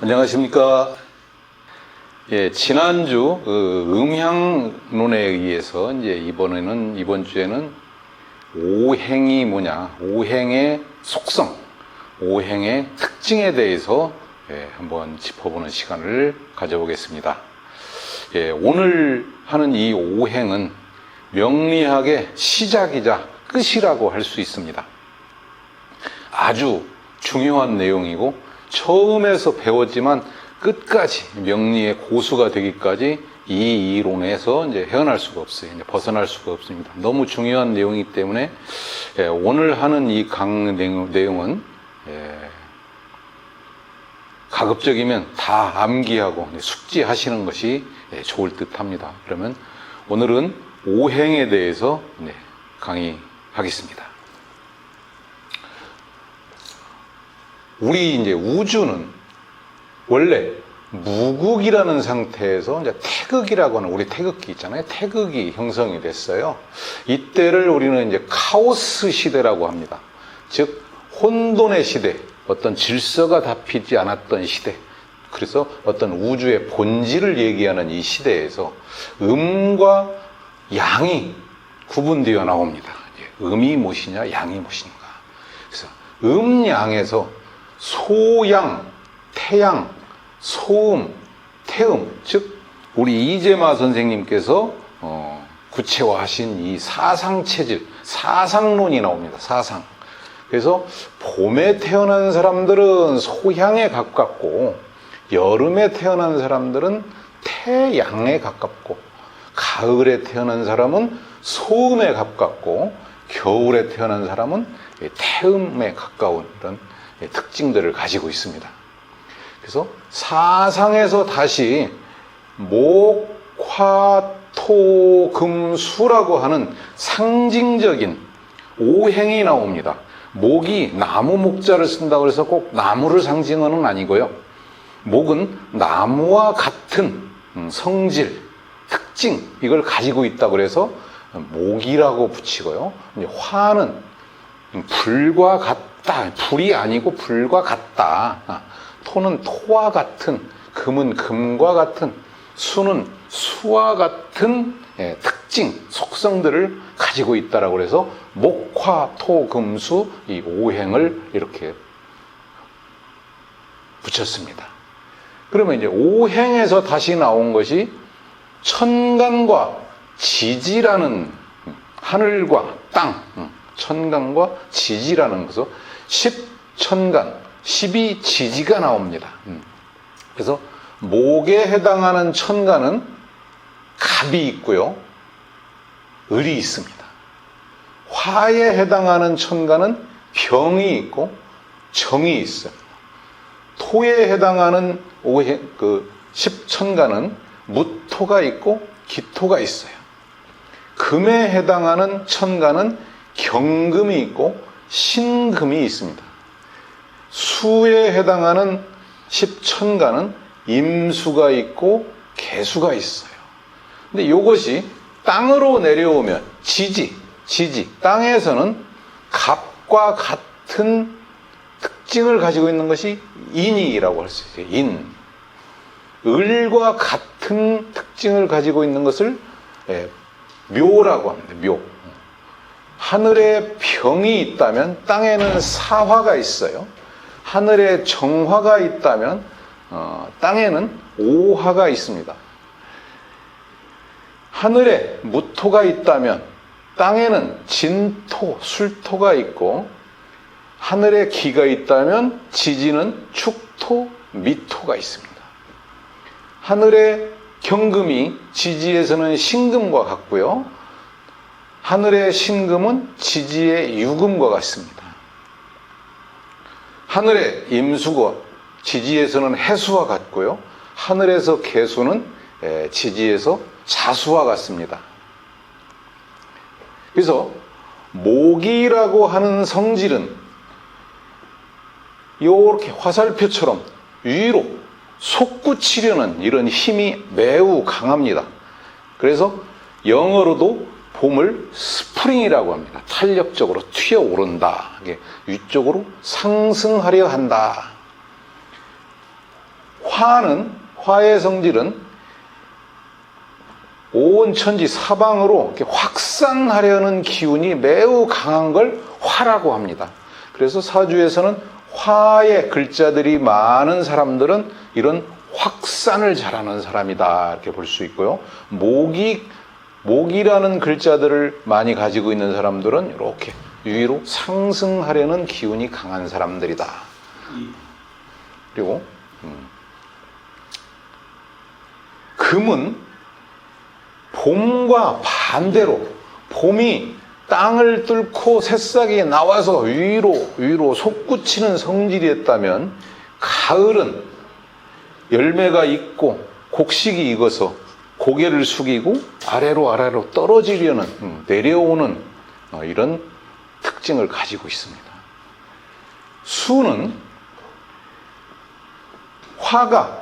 안녕하십니까. 예, 지난주 음향론에 의해서 이번 주에는 오행이 뭐냐, 오행의 속성, 오행의 특징에 대해서 한번 짚어보는 시간을 가져보겠습니다. 예, 오늘 하는 이 오행은 명리학의 시작이자 끝이라고 할 수 있습니다. 아주 중요한 내용이고 처음에서 배웠지만 끝까지 명리의 고수가 되기까지 이 이론에서 헤어날 수가 없어요. 벗어날 수가 없습니다. 너무 중요한 내용이기 때문에 오늘 하는 이 내용은 가급적이면 다 암기하고 숙지하시는 것이 좋을 듯합니다. 그러면 오늘은 오행에 대해서 강의하겠습니다. 우리 우주는 원래 무극이라는 상태에서 태극이라고 하는 우리 태극기 있잖아요. 태극이 형성이 됐어요. 이때를 우리는 카오스 시대라고 합니다. 즉 혼돈의 시대, 어떤 질서가 잡히지 않았던 시대. 그래서 어떤 우주의 본질을 얘기하는 이 시대에서 음과 양이 구분되어 나옵니다. 음이 무엇이냐, 양이 무엇인가. 그래서 음양에서 소양, 태양, 소음, 태음, 즉 우리 이재마 선생님께서 구체화하신 이 사상체질, 사상론이 나옵니다. 사상. 그래서 봄에 태어난 사람들은 소향에 가깝고 여름에 태어난 사람들은 태양에 가깝고 가을에 태어난 사람은 소음에 가깝고 겨울에 태어난 사람은 태음에 가까운 이런 특징들을 가지고 있습니다. 그래서 사상에서 다시 목, 화, 토, 금, 수라고 하는 상징적인 오행이 나옵니다. 목이 나무 목자를 쓴다고 해서 꼭 나무를 상징하는 아니고요. 목은 나무와 같은 성질, 특징, 이걸 가지고 있다고 해서 목이라고 붙이고요. 화는 불과 같다. 불이 아니고 불과 같다. 토는 토와 같은, 금은 금과 같은, 수는 수와 같은 특징, 속성들을 가지고 있다라고 해서 목, 화, 토, 금, 수 이 오행을 이렇게 붙였습니다. 그러면 오행에서 다시 나온 것이 천간과 지지라는 하늘과 땅, 천간과 지지라는 것으로 10천간, 12지지가 나옵니다. 그래서 목에 해당하는 천간은 갑이 있고요. 을이 있습니다. 화에 해당하는 천간은 병이 있고 정이 있어요. 토에 해당하는 10천간은 무토가 있고 기토가 있어요. 금에 해당하는 천간은 경금이 있고 신금이 있습니다. 수에 해당하는 10천간은 임수가 있고 개수가 있어요. 근데 이것이 땅으로 내려오면 지지, 땅에서는 갑과 같은 특징을 가지고 있는 것이 인이라고 할 수 있어요. 인. 을과 같은 특징을 가지고 있는 것을 묘라고 합니다. 묘. 하늘에 병이 있다면 땅에는 사화가 있어요. 하늘에 정화가 있다면 땅에는 오화가 있습니다. 하늘에 무토가 있다면 땅에는 진토, 술토가 있고 하늘에 기가 있다면 지지는 축토, 미토가 있습니다. 하늘에 경금이 지지에서는 신금과 같고요. 하늘의 신금은 지지의 유금과 같습니다. 하늘의 임수가 지지에서는 해수와 같고요. 하늘에서 개수는 지지에서 자수와 같습니다. 그래서 목이라고 하는 성질은 이렇게 화살표처럼 위로 솟구치려는 이런 힘이 매우 강합니다. 그래서 영어로도 봄을 스프링이라고 합니다. 탄력적으로 튀어오른다. 위쪽으로 상승하려 한다. 화의 성질은 온 천지 사방으로 이렇게 확산하려는 기운이 매우 강한 걸 화라고 합니다. 그래서 사주에서는 화의 글자들이 많은 사람들은 이런 확산을 잘하는 사람이다 이렇게 볼 수 있고요. 목이라는 글자들을 많이 가지고 있는 사람들은 이렇게 위로 상승하려는 기운이 강한 사람들이다. 그리고 금은 봄과 반대로 봄이 땅을 뚫고 새싹이 나와서 위로 솟구치는 성질이었다면 가을은 열매가 익고 곡식이 익어서 고개를 숙이고 아래로 떨어지려는 내려오는 이런 특징을 가지고 있습니다. 수는 화가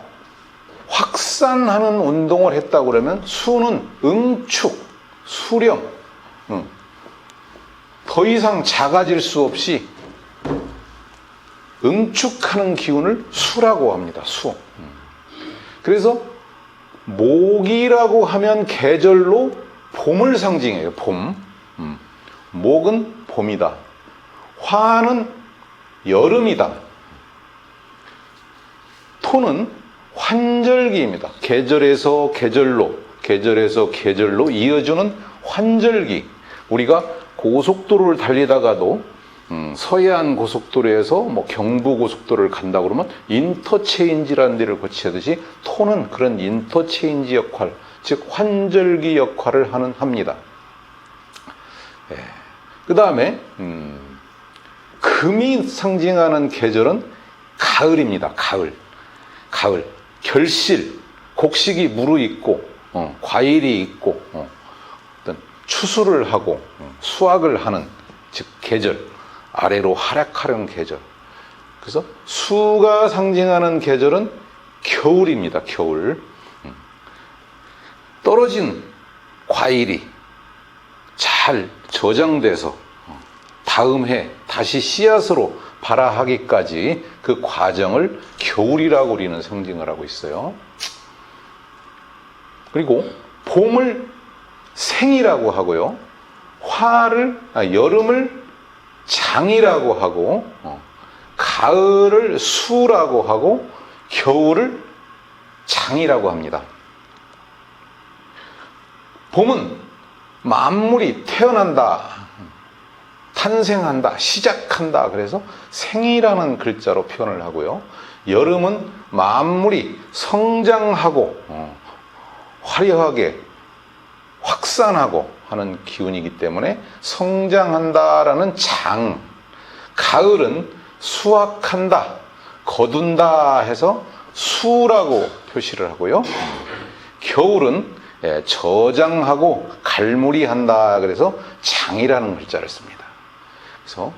확산하는 운동을 했다고 그러면 수는 응축, 수령, 더 이상 작아질 수 없이 응축하는 기운을 수라고 합니다. 수. 그래서 목이라고 하면 계절로 봄을 상징해요. 봄. 목은 봄이다. 화는 여름이다. 토는 환절기입니다. 계절에서 계절로 이어주는 환절기. 우리가 고속도로를 달리다가도 서해안 고속도로에서 경부 고속도로를 간다 그러면 인터체인지라는 데를 거치듯이 토는 그런 인터체인지 역할, 즉 환절기 역할을 합니다. 그 다음에 금이 상징하는 계절은 가을입니다. 가을. 결실, 곡식이 무르익고 과일이 있고 어떤 추수를 하고 수확을 하는 즉 계절, 아래로 하락하는 계절. 그래서 수가 상징하는 계절은 겨울입니다. 겨울. 떨어진 과일이 잘 저장돼서 다음 해 다시 씨앗으로 발화하기까지 그 과정을 겨울이라고 우리는 상징을 하고 있어요. 그리고 봄을 생이라고 하고요. 여름을 장이라고 하고, 가을을 수라고 하고, 겨울을 장이라고 합니다. 봄은 만물이 태어난다, 탄생한다, 시작한다. 그래서 생이라는 글자로 표현을 하고요. 여름은 만물이 성장하고 화려하게 확산하고 하는 기운이기 때문에 성장한다라는 장. 가을은 수확한다, 거둔다 해서 수라고 표시를 하고요. 겨울은 저장하고 갈무리한다 그래서 장이라는 글자를 씁니다. 그래서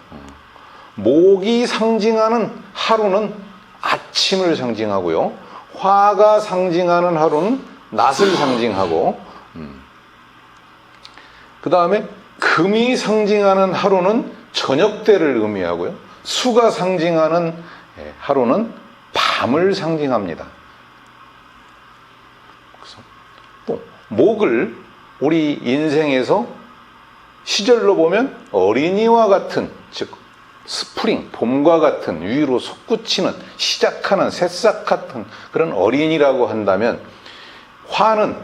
목이 상징하는 하루는 아침을 상징하고요. 화가 상징하는 하루는 낮을 상징하고, 그 다음에 금이 상징하는 하루는 저녁 때를 의미하고요. 수가 상징하는 하루는 밤을 상징합니다. 그래서 또 목을 우리 인생에서 시절로 보면 어린이와 같은, 즉 스프링, 봄과 같은 위로 솟구치는 시작하는 새싹 같은 그런 어린이라고 한다면, 화는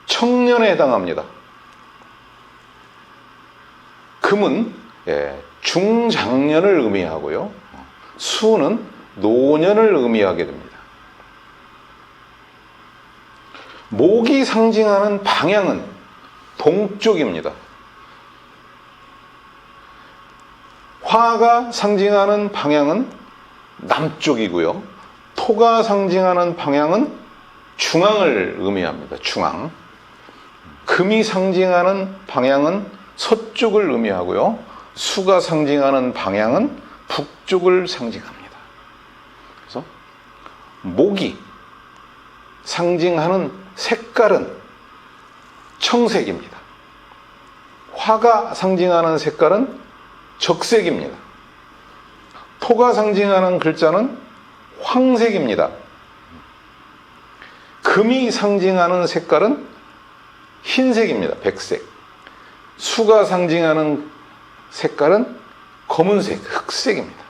청년에 해당합니다. 금은 중장년을 의미하고요. 수는 노년을 의미하게 됩니다. 목이 상징하는 방향은 동쪽입니다. 화가 상징하는 방향은 남쪽이고요. 토가 상징하는 방향은 중앙을 의미합니다. 중앙. 금이 상징하는 방향은 서쪽을 의미하고요. 수가 상징하는 방향은 북쪽을 상징합니다. 그래서 목이 상징하는 색깔은 청색입니다. 화가 상징하는 색깔은 적색입니다. 토가 상징하는 글자는 황색입니다. 금이 상징하는 색깔은 흰색입니다. 백색. 수가 상징하는 색깔은 검은색, 흑색입니다.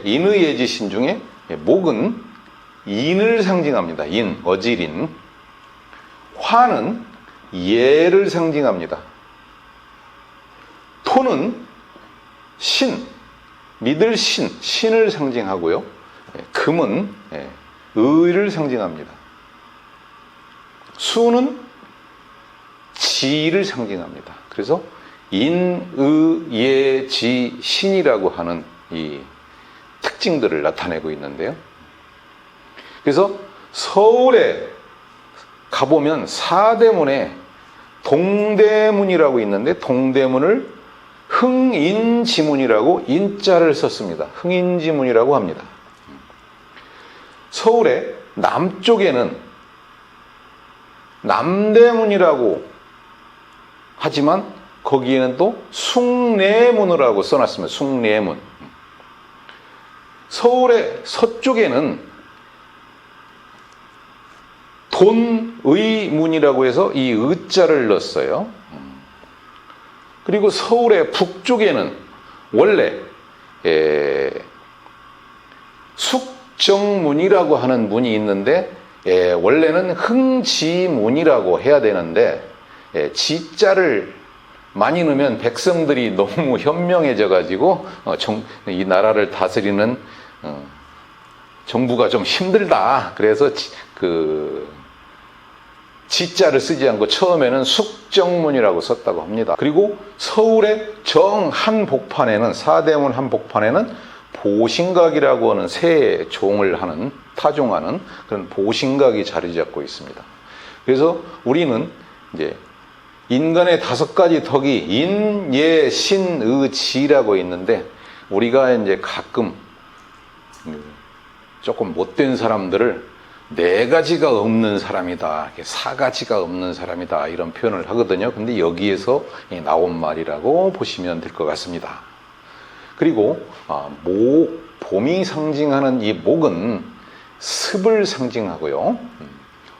인의예지신 중에 목은 인을 상징합니다. 인, 어질인. 화는 예를 상징합니다. 토는 신, 믿을 신, 신을 상징하고요. 금은 의를 상징합니다. 수는 지를 상징합니다. 그래서 인, 의, 예, 지, 신이라고 하는 이 특징들을 나타내고 있는데요. 그래서 서울에 가보면 사대문에 동대문이라고 있는데 동대문을 흥인지문이라고 인자를 썼습니다. 흥인지문이라고 합니다. 서울의 남쪽에는 남대문이라고 하지만 거기에는 또 숭례문이라고 써놨습니다. 숭례문. 서울의 서쪽에는 돈의문이라고 해서 이 의자를 넣었어요. 그리고 서울의 북쪽에는 원래 숙정문이라고 하는 문이 있는데 원래는 흥지문이라고 해야 되는데 지자를 많이 넣으면 백성들이 너무 현명해져 가지고 이 나라를 다스리는 정부가 좀 힘들다. 그래서 지자를 쓰지 않고 처음에는 숙정문이라고 썼다고 합니다. 그리고 서울의 정 한복판에는 사대문 한복판에는 보신각이라고 하는 새 종을 하는 타종하는 그런 보신각이 자리 잡고 있습니다. 그래서 우리는 이제 인간의 5가지 덕이 인, 예, 신, 의, 지라고 있는데 우리가 이제 가끔 조금 못된 사람들을 4가지가 없는 사람이다, 4가지가 없는 사람이다 이런 표현을 하거든요. 근데 여기에서 나온 말이라고 보시면 될 것 같습니다. 그리고 봄이 상징하는 이 목은 습을 상징하고요.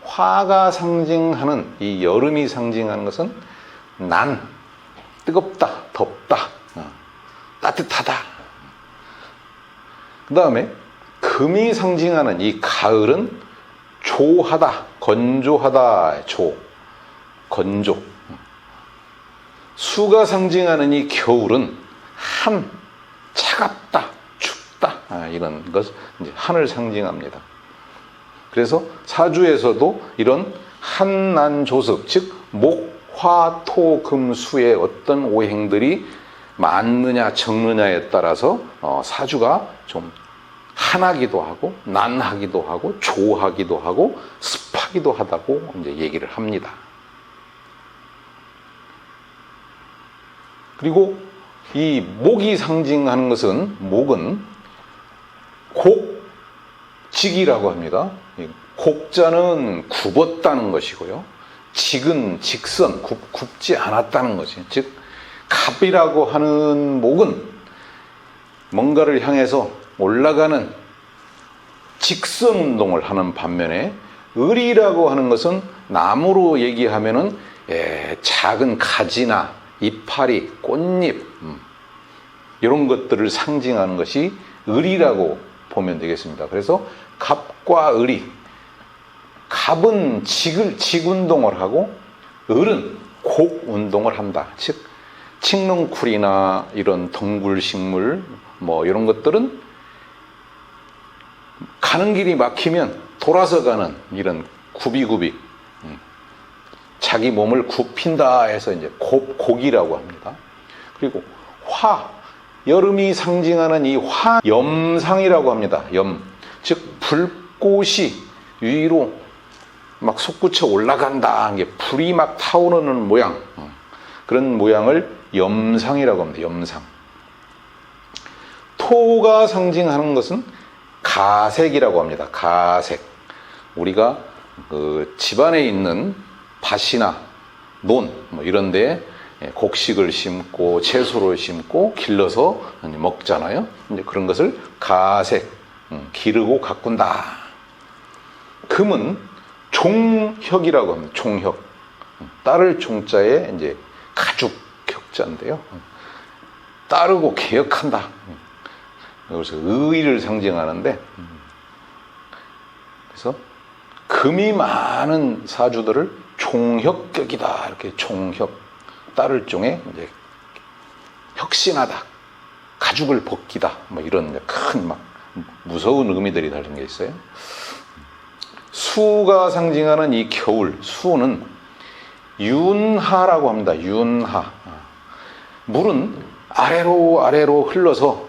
화가 상징하는 이 여름이 상징하는 것은 난, 뜨겁다, 덥다, 따뜻하다. 그 다음에 금이 상징하는 이 가을은 조하다, 건조하다, 건조. 수가 상징하는 이 겨울은 한, 차갑다, 춥다, 이런 것, 이제 한을 상징합니다. 그래서 사주에서도 이런 한난조석, 즉 목, 화, 토, 금, 수의 어떤 오행들이 많느냐 적느냐에 따라서 사주가 좀 한하기도 하고 난하기도 하고 조하기도 하고 습하기도 하다고 이제 얘기를 합니다. 그리고 이 목이 상징하는 것은 목은 곡직이라고 합니다. 곡자는 굽었다는 것이고요. 직은 직선, 굽지 않았다는 것이에요. 즉 갑이라고 하는 목은 뭔가를 향해서 올라가는 직선 운동을 하는 반면에 을이라고 하는 것은 나무로 얘기하면은 작은 가지나 이파리, 꽃잎 이런 것들을 상징하는 것이 을이라고 보면 되겠습니다. 그래서 갑과 을이 갑은 직 운동을 하고 을은 곡 운동을 한다. 즉 칡농쿨이나 이런 덩굴식물 뭐 이런 것들은 가는 길이 막히면 돌아서 가는 이런 굽이굽이 자기 몸을 굽힌다 해서 이제 곡이라고 합니다. 그리고 화, 여름이 상징하는 이 화, 염상이라고 합니다. 즉 불꽃이 위로 막 솟구쳐 올라간다. 이게 불이 막 타오르는 모양, 그런 모양을 염상이라고 합니다. 염상. 토가 상징하는 것은 가색이라고 합니다. 가색. 우리가 집안에 있는 밭이나 논 뭐 이런 데 곡식을 심고 채소를 심고 길러서 먹잖아요. 이제 그런 것을 가색, 기르고 가꾼다. 금은 종혁이라고 합니다. 종혁. 따를 종자에 이제 가죽 격자인데요. 따르고 개혁한다. 그래서 의의를 상징하는데, 그래서 금이 많은 사주들을 종혁격이다. 이렇게 종혁, 따를 종에 이제 혁신하다, 가죽을 벗기다, 뭐 이런 큰 막 무서운 의미들이 다른 게 있어요. 수가 상징하는 이 겨울, 수는 윤하라고 합니다. 윤하. 물은 아래로 흘러서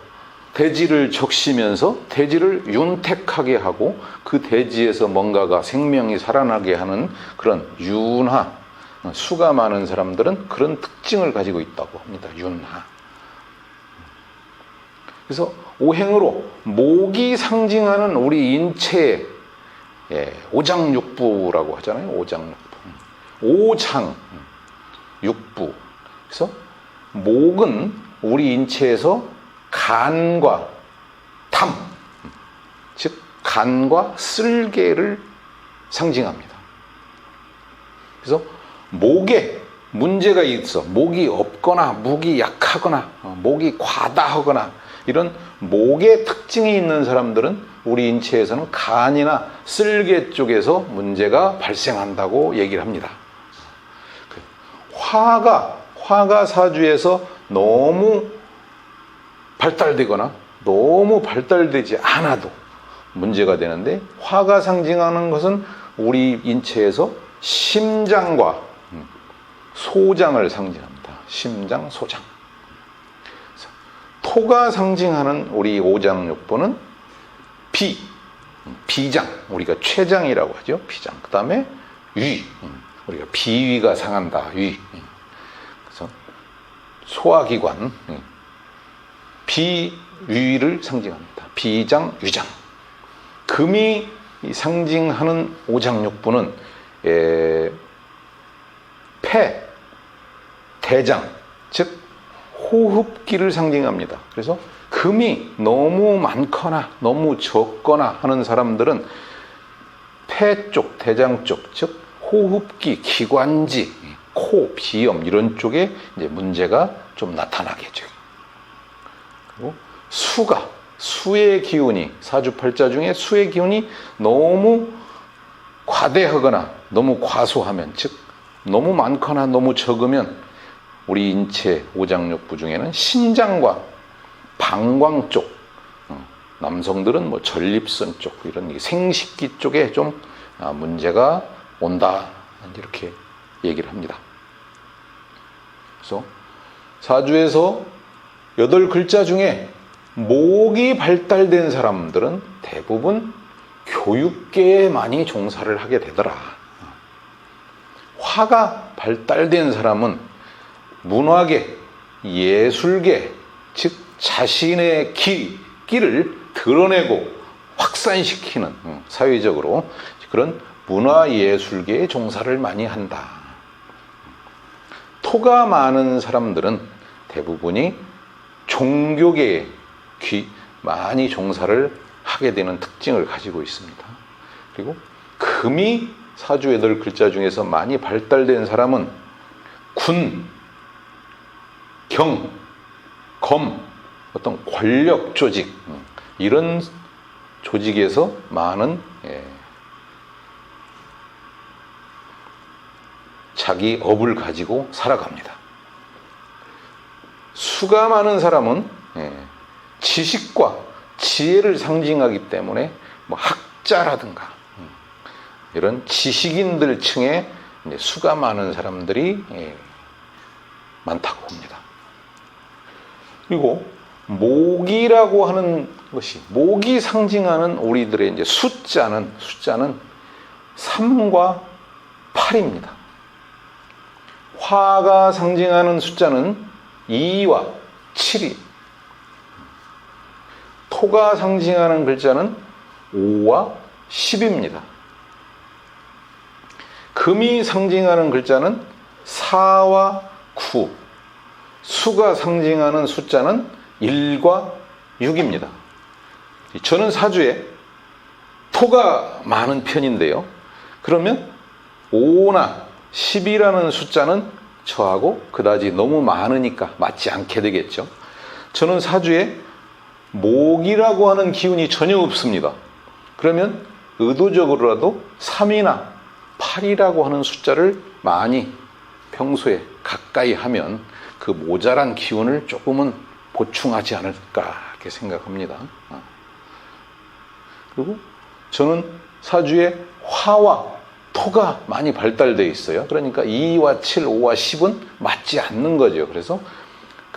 대지를 적시면서 대지를 윤택하게 하고 그 대지에서 뭔가가 생명이 살아나게 하는 그런 윤하. 수가 많은 사람들은 그런 특징을 가지고 있다고 합니다. 윤하. 그래서 오행으로 목이 상징하는 우리 인체의 오장육부라고 하잖아요. 오장육부. 오장, 육부. 그래서 목은 우리 인체에서 간과 탐, 즉 간과 쓸개를 상징합니다. 그래서 목에 문제가 있어, 목이 없거나 목이 약하거나 목이 과다하거나 이런 목에 특징이 있는 사람들은 우리 인체에서는 간이나 쓸개 쪽에서 문제가 발생한다고 얘기를 합니다. 화가 사주에서 너무 발달되거나 너무 발달되지 않아도 문제가 되는데, 화가 상징하는 것은 우리 인체에서 심장과 소장을 상징합니다. 심장, 소장. 토가 상징하는 우리 오장육부는 비장, 우리가 췌장이라고 하죠. 비장. 그 다음에 위, 우리가 비위가 상한다. 위. 그래서 소화기관, 비위를 상징합니다. 비장, 위장. 금이 상징하는 오장육부는 폐, 대장, 즉 호흡기를 상징합니다. 그래서 금이 너무 많거나 너무 적거나 하는 사람들은 폐 쪽, 대장 쪽, 즉 호흡기, 기관지, 코, 비염 이런 쪽에 이제 문제가 좀 나타나겠죠. 그리고 수의 기운이, 사주팔자 중에 수의 기운이 너무 과대하거나 너무 과소하면, 즉 너무 많거나 너무 적으면 우리 인체 오장육부 중에는 신장과 방광 쪽, 남성들은 뭐 전립선 쪽, 이런 생식기 쪽에 좀 문제가 온다, 이렇게 얘기를 합니다. 그래서 사주에서 8글자 중에 목이 발달된 사람들은 대부분 교육계에 많이 종사를 하게 되더라. 화가 발달된 사람은 문화계, 예술계, 즉 자신의 끼를 드러내고 확산시키는, 사회적으로 그런 문화예술계에 종사를 많이 한다. 토가 많은 사람들은 대부분이 종교계에 많이 종사를 하게 되는 특징을 가지고 있습니다. 그리고 금이 사주 8글자 중에서 많이 발달된 사람은 군, 경, 검, 어떤 권력 조직, 이런 조직에서 많은 자기 업을 가지고 살아갑니다. 수가 많은 사람은 지식과 지혜를 상징하기 때문에 뭐 학자라든가 이런 지식인들 층에 수가 많은 사람들이 많다고 봅니다. 그리고 목이라고 하는 것이, 목이 상징하는 우리들의 이제 숫자는 3과 8입니다. 화가 상징하는 숫자는 2와 7이, 토가 상징하는 글자는 5와 10입니다. 금이 상징하는 글자는 4와 9, 수가 상징하는 숫자는 1과 6입니다. 저는 사주에 토가 많은 편인데요. 그러면 5나 10이라는 숫자는 저하고 그다지 너무 많으니까 맞지 않게 되겠죠. 저는 사주에 목이라고 하는 기운이 전혀 없습니다. 그러면 의도적으로라도 3이나 8이라고 하는 숫자를 많이 평소에 가까이 하면 그 모자란 기운을 조금은 보충하지 않을까 이렇게 생각합니다. 그리고 저는 사주에 화와 토가 많이 발달되어 있어요. 그러니까 2와 7, 5와 10은 맞지 않는 거죠. 그래서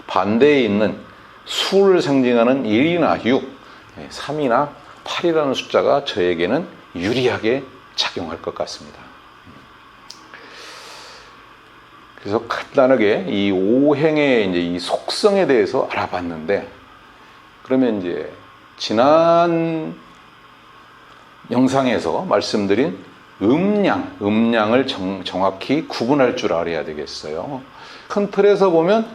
반대에 있는 수를 상징하는 1이나 6, 3이나 8이라는 숫자가 저에게는 유리하게 작용할 것 같습니다. 그래서 간단하게 이 오행의 이제 이 속성에 대해서 알아봤는데, 그러면 이제 지난 영상에서 말씀드린 음양을 정확히 구분할 줄 알아야 되겠어요. 큰 틀에서 보면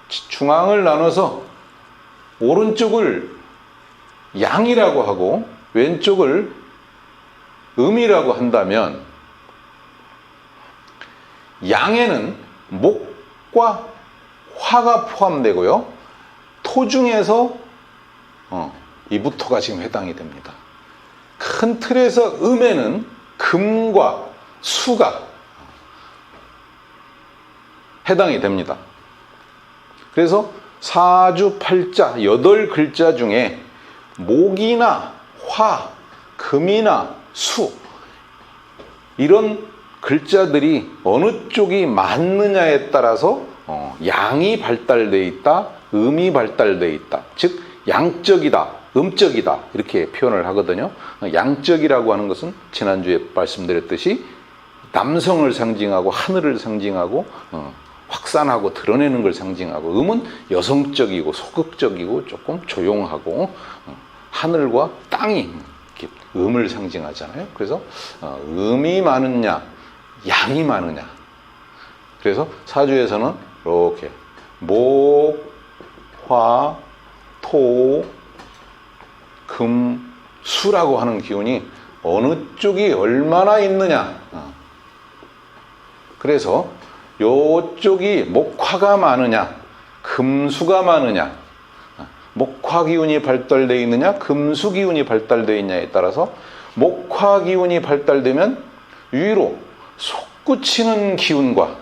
중앙을 나눠서 오른쪽을 양이라고 하고 왼쪽을 음이라고 한다면, 양에는 목과 화가 포함되고요. 토 중에서 이부토가 지금 해당이 됩니다. 큰 틀에서 음에는 금과 수가 해당이 됩니다. 그래서 사주팔자 8글자 중에 목이나 화, 금이나 수 이런 글자들이 어느 쪽이 맞느냐에 따라서 양이 발달되어 있다, 음이 발달되어 있다. 즉 양적이다, 음적이다 이렇게 표현을 하거든요. 양적이라고 하는 것은 지난주에 말씀드렸듯이 남성을 상징하고 하늘을 상징하고 확산하고 드러내는 걸 상징하고, 음은 여성적이고 소극적이고 조금 조용하고 하늘과 땅이 이렇게 음을 상징하잖아요. 그래서 음이 많으냐 양이 많으냐, 그래서 사주에서는 이렇게 목, 화, 토, 금, 수라고 하는 기운이 어느 쪽이 얼마나 있느냐, 그래서 요쪽이 목화가 많으냐 금수가 많으냐, 목화 기운이 발달되어 있느냐 금수 기운이 발달되어 있냐에 따라서 목화 기운이 발달되면 위로 솟구치는 기운과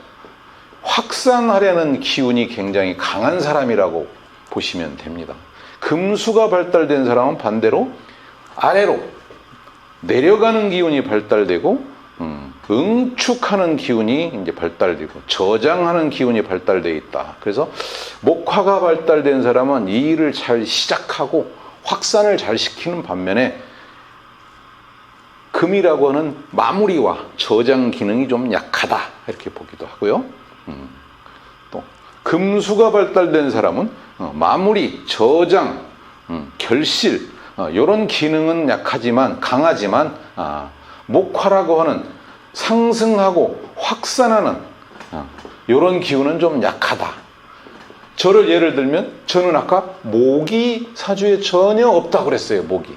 확산하려는 기운이 굉장히 강한 사람이라고 보시면 됩니다. 금수가 발달된 사람은 반대로 아래로 내려가는 기운이 발달되고 응축하는 기운이 이제 발달되고 저장하는 기운이 발달되어 있다. 그래서 목화가 발달된 사람은 이 일을 잘 시작하고 확산을 잘 시키는 반면에 금이라고 하는 마무리와 저장 기능이 좀 약하다 이렇게 보기도 하고요. 또 금수가 발달된 사람은 마무리, 저장, 결실 이런 기능은 약하지만 강하지만 목화라고 하는 상승하고 확산하는 이런 기운은 좀 약하다. 저를 예를 들면 저는 아까 목이 사주에 전혀 없다고 그랬어요. 목이.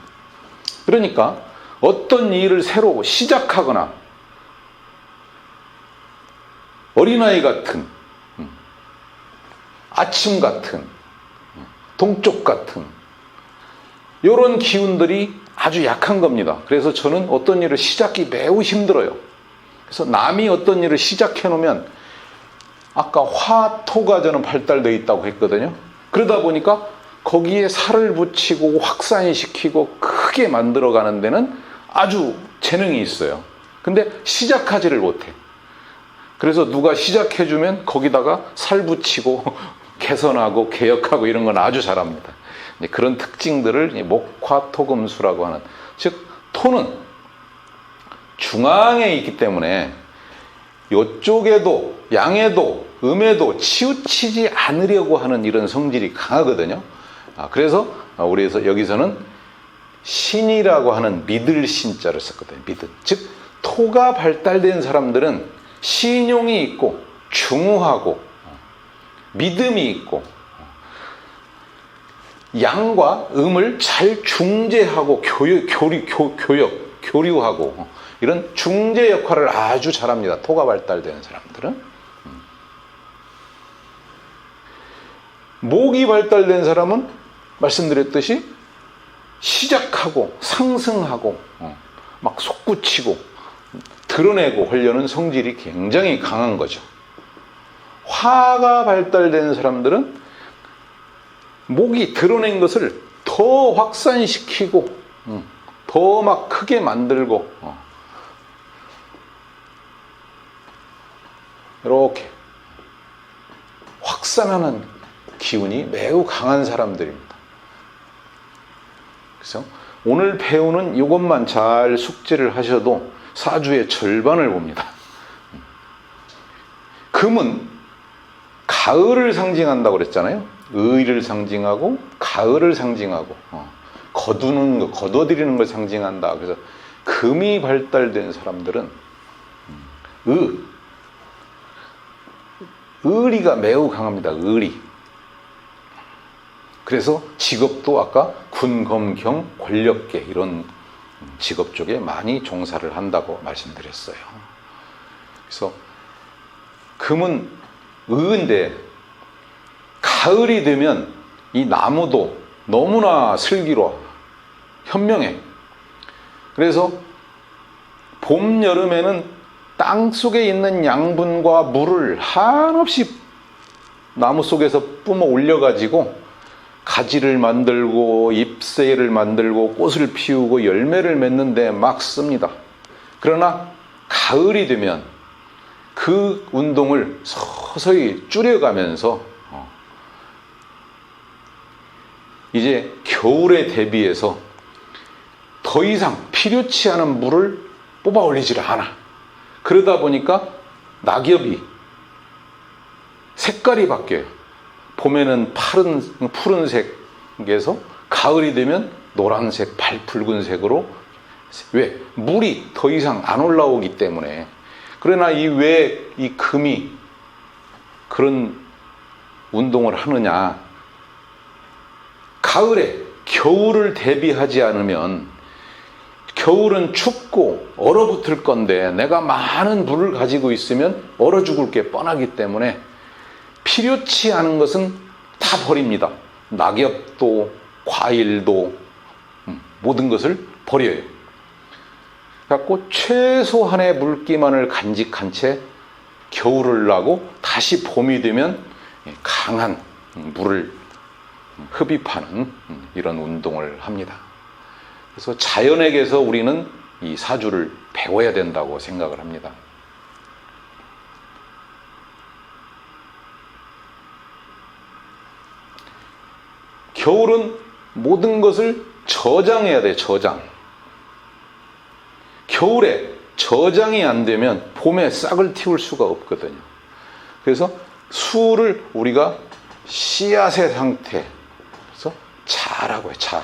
그러니까 어떤 일을 새로 시작하거나 어린아이 같은 아침 같은 동쪽 같은 이런 기운들이 아주 약한 겁니다. 그래서 저는 어떤 일을 시작이 매우 힘들어요. 그래서 남이 어떤 일을 시작해 놓으면 아까 화토가 저는 발달되어 있다고 했거든요. 그러다 보니까 거기에 살을 붙이고 확산시키고 크게 만들어가는 데는 아주 재능이 있어요. 근데 시작하지를 못해. 그래서 누가 시작해주면 거기다가 살 붙이고 개선하고 개혁하고 이런 건 아주 잘합니다. 그런 특징들을 목화토금수라고 하는, 즉 토는 중앙에 있기 때문에 이쪽에도 양에도 음에도 치우치지 않으려고 하는 이런 성질이 강하거든요. 그래서 우리에서 여기서는 신이라고 하는 믿을 신자를 썼거든요. 믿음. 즉 토가 발달된 사람들은 신용이 있고 중후하고 믿음이 있고 양과 음을 잘 중재하고 교류하고 이런 중재 역할을 아주 잘합니다. 토가 발달되는 사람들은. 목이 발달된 사람은 말씀드렸듯이 시작하고 상승하고 막 솟구치고 드러내고 하려는 성질이 굉장히 강한 거죠. 화가 발달된 사람들은 목이 드러낸 것을 더 확산시키고 더 막 크게 만들고 이렇게 확산하는 기운이 매우 강한 사람들입니다. 그래서 오늘 배우는 이것만 잘 숙지를 하셔도 사주의 절반을 봅니다. 금은 가을을 상징한다고 그랬잖아요. 의를 상징하고 가을을 상징하고 거두는 거, 거둬들이는 걸 상징한다. 그래서 금이 발달된 사람들은 의리가 매우 강합니다. 의리. 그래서 직업도 아까 군, 검, 경, 권력계 이런 직업 쪽에 많이 종사를 한다고 말씀드렸어요. 그래서 금은 의인데 가을이 되면 이 나무도 너무나 슬기로워 현명해. 그래서 봄, 여름에는 땅 속에 있는 양분과 물을 한없이 나무 속에서 뿜어 올려가지고 가지를 만들고 잎새를 만들고 꽃을 피우고 열매를 맺는데 막 씁니다. 그러나 가을이 되면 그 운동을 서서히 줄여가면서 이제 겨울에 대비해서 더 이상 필요치 않은 물을 뽑아 올리지를 않아. 그러다 보니까 낙엽이 색깔이 바뀌어요. 봄에는 푸른색에서 가을이 되면 노란색, 붉은색으로. 왜? 물이 더 이상 안 올라오기 때문에. 그러나 왜 이 금이 그런 운동을 하느냐? 가을에 겨울을 대비하지 않으면 겨울은 춥고 얼어붙을 건데 내가 많은 물을 가지고 있으면 얼어 죽을 게 뻔하기 때문에 필요치 않은 것은 다 버립니다. 낙엽도 과일도 모든 것을 버려요. 그래서 최소한의 물기만을 간직한 채 겨울을 나고 다시 봄이 되면 강한 물을 흡입하는 이런 운동을 합니다. 그래서 자연에게서 우리는 이 사주를 배워야 된다고 생각을 합니다. 겨울은 모든 것을 저장해야 돼, 저장. 겨울에 저장이 안 되면 봄에 싹을 틔울 수가 없거든요. 그래서 수를 우리가 씨앗의 상태, 그래서 자라고 해요, 자.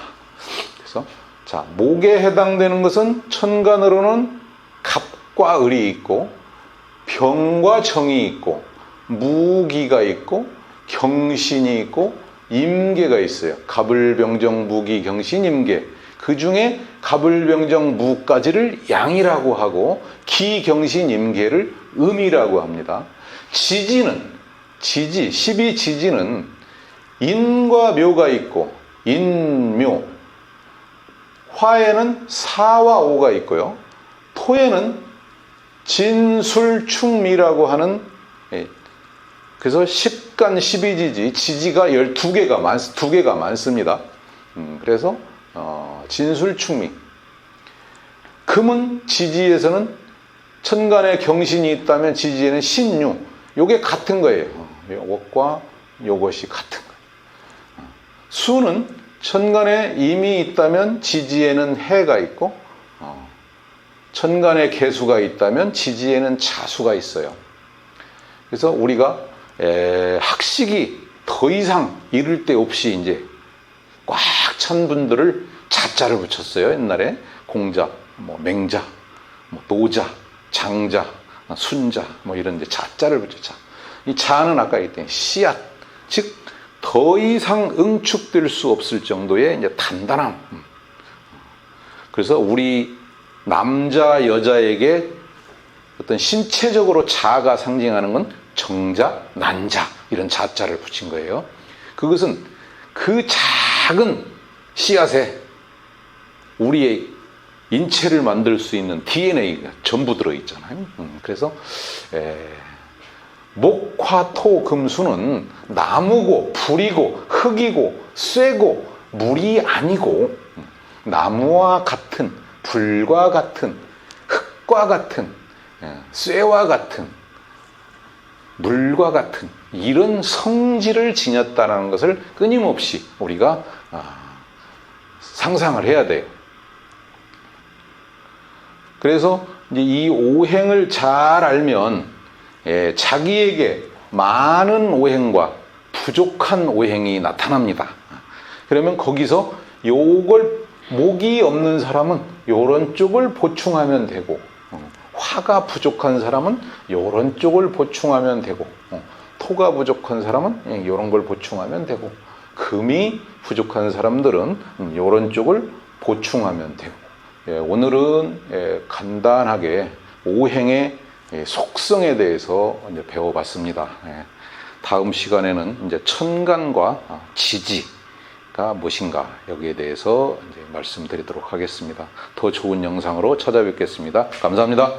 그래서 자, 목에 해당되는 것은 천간으로는 갑과 을이 있고 병과 정이 있고 무기가 있고 경신이 있고 임계가 있어요. 갑을병정 무기 경신 임계. 그 중에 갑을병정 무까지를 양이라고 하고 기경신 임계를 음이라고 합니다. 지지는 12지지는 인과 묘가 있고 인묘. 화에는 사와 오가 있고요. 토에는 진술충미라고 하는, 그래서 10간 12지지, 지지가 12개가 많습니다. 그래서 진술충미. 금은 지지에서는 천간에 경신이 있다면 지지에는 신유. 요게 같은 거예요. 요것과 요것이 같은 거예요. 수는 천간에 임이 있다면 지지에는 해가 있고 천간에 개수가 있다면 지지에는 자수가 있어요. 그래서 우리가 학식이 더 이상 이를 데 없이 이제 꽉 찬 분들을 자자를 붙였어요. 옛날에 공자, 맹자, 노자, 장자, 순자 이런 데 자자를 붙였죠. 이 자는 아까 얘기했던 씨앗, 즉 더 이상 응축될 수 없을 정도의 이제 단단함. 그래서 우리 남자, 여자에게 어떤 신체적으로 자아가 상징하는 건 정자, 난자 이런 자자를 붙인 거예요. 그것은 그 작은 씨앗에 우리의 인체를 만들 수 있는 DNA가 전부 들어있잖아요. 그래서 목, 화, 토, 금, 수는 나무고 불이고 흙이고 쇠고 물이 아니고 나무와 같은, 불과 같은, 흙과 같은, 쇠와 같은, 물과 같은 이런 성질을 지녔다는 것을 끊임없이 우리가 상상을 해야 돼요. 그래서 이제 이 오행을 잘 알면 자기에게 많은 오행과 부족한 오행이 나타납니다. 그러면 거기서 요걸 목이 없는 사람은 요런 쪽을 보충하면 되고 화가 부족한 사람은 요런 쪽을 보충하면 되고 토가 부족한 사람은 요런 걸 보충하면 되고 금이 부족한 사람들은 요런 쪽을 보충하면 되고 오늘은 간단하게 오행의 속성에 대해서 이제 배워봤습니다. 다음 시간에는 이제 천간과 지지가 무엇인가 여기에 대해서 이제 말씀드리도록 하겠습니다. 더 좋은 영상으로 찾아뵙겠습니다. 감사합니다.